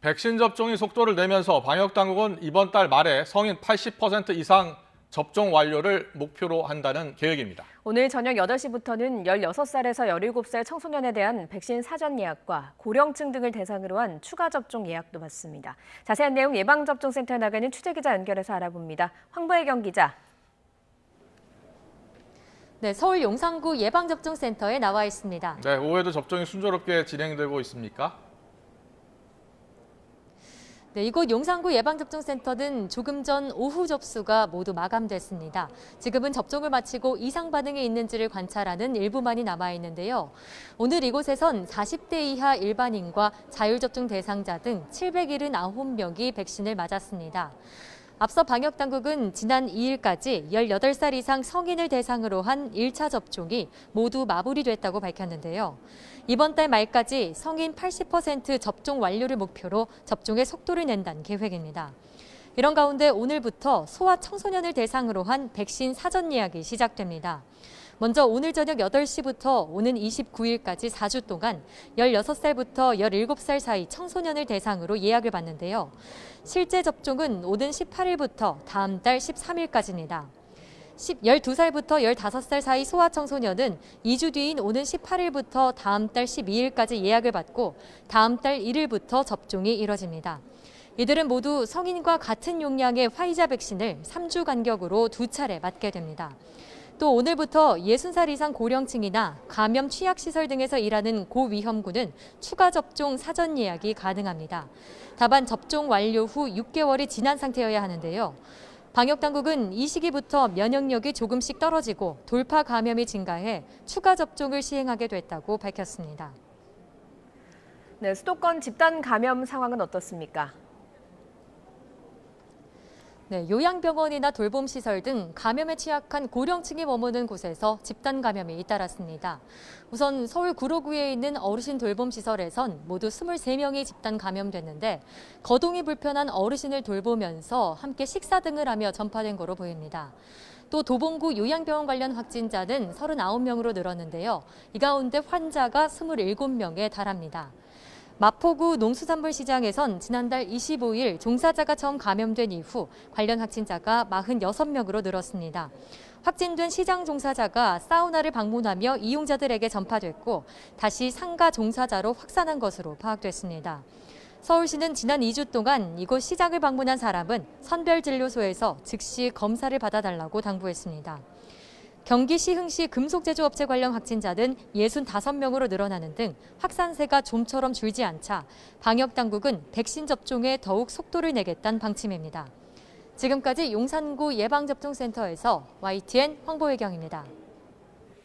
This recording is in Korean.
백신 접종이 속도를 내면서 방역당국은 이번 달 말에 성인 80% 이상 접종 완료를 목표로 한다는 계획입니다. 오늘 저녁 8시부터는 16살에서 17살 청소년에 대한 백신 사전 예약과 고령층 등을 대상으로 한 추가 접종 예약도 받습니다. 자세한 내용 예방접종센터에 나가는 취재기자 연결해서 알아봅니다. 황보혜경 기자. 네, 서울 용산구 예방접종센터에 나와 있습니다. 네, 오후에도 접종이 순조롭게 진행되고 있습니까? 네, 이곳 용산구 예방접종센터는 조금 전 오후 접수가 모두 마감됐습니다. 지금은 접종을 마치고 이상 반응이 있는지를 관찰하는 일부만이 남아 있는데요. 오늘 이곳에선 40대 이하 일반인과 자율접종 대상자 등 779명이 백신을 맞았습니다. 앞서 방역당국은 지난 2일까지 18살 이상 성인을 대상으로 한 1차 접종이 모두 마무리됐다고 밝혔는데요. 이번 달 말까지 성인 80% 접종 완료를 목표로 접종의 속도를 낸다는 계획입니다. 이런 가운데 오늘부터 소아 청소년을 대상으로 한 백신 사전 예약이 시작됩니다. 먼저 오늘 저녁 8시부터 오는 29일까지 4주 동안 16살부터 17살 사이 청소년을 대상으로 예약을 받는데요. 실제 접종은 오는 18일부터 다음 달 13일까지입니다. 12살부터 15살 사이 소아청소년은 2주 뒤인 오는 18일부터 다음 달 12일까지 예약을 받고 다음 달 1일부터 접종이 이뤄집니다. 이들은 모두 성인과 같은 용량의 화이자 백신을 3주 간격으로 2차례 맞게 됩니다. 또 오늘부터 60살 이상 고령층이나 감염 취약시설 등에서 일하는 고위험군은 추가 접종 사전 예약이 가능합니다. 다만 접종 완료 후 6개월이 지난 상태여야 하는데요. 방역당국은 이 시기부터 면역력이 조금씩 떨어지고 돌파 감염이 증가해 추가 접종을 시행하게 됐다고 밝혔습니다. 네, 수도권 집단 감염 상황은 어떻습니까? 네, 요양병원이나 돌봄시설 등 감염에 취약한 고령층이 머무는 곳에서 집단 감염이 잇따랐습니다. 우선 서울 구로구에 있는 어르신 돌봄시설에선 모두 23명이 집단 감염됐는데 거동이 불편한 어르신을 돌보면서 함께 식사 등을 하며 전파된 거로 보입니다. 또 도봉구 요양병원 관련 확진자는 39명으로 늘었는데요. 이 가운데 환자가 27명에 달합니다. 마포구 농수산물시장에선 지난달 25일 종사자가 처음 감염된 이후 관련 확진자가 46명으로 늘었습니다. 확진된 시장 종사자가 사우나를 방문하며 이용자들에게 전파됐고 다시 상가 종사자로 확산한 것으로 파악됐습니다. 서울시는 지난 2주 동안 이곳 시장을 방문한 사람은 선별진료소에서 즉시 검사를 받아달라고 당부했습니다. 경기 시흥시 금속제조업체 관련 확진자는 65명으로 늘어나는 등 확산세가 좀처럼 줄지 않자 방역당국은 백신 접종에 더욱 속도를 내겠다는 방침입니다. 지금까지 용산구 예방접종센터에서 YTN 황보혜경입니다.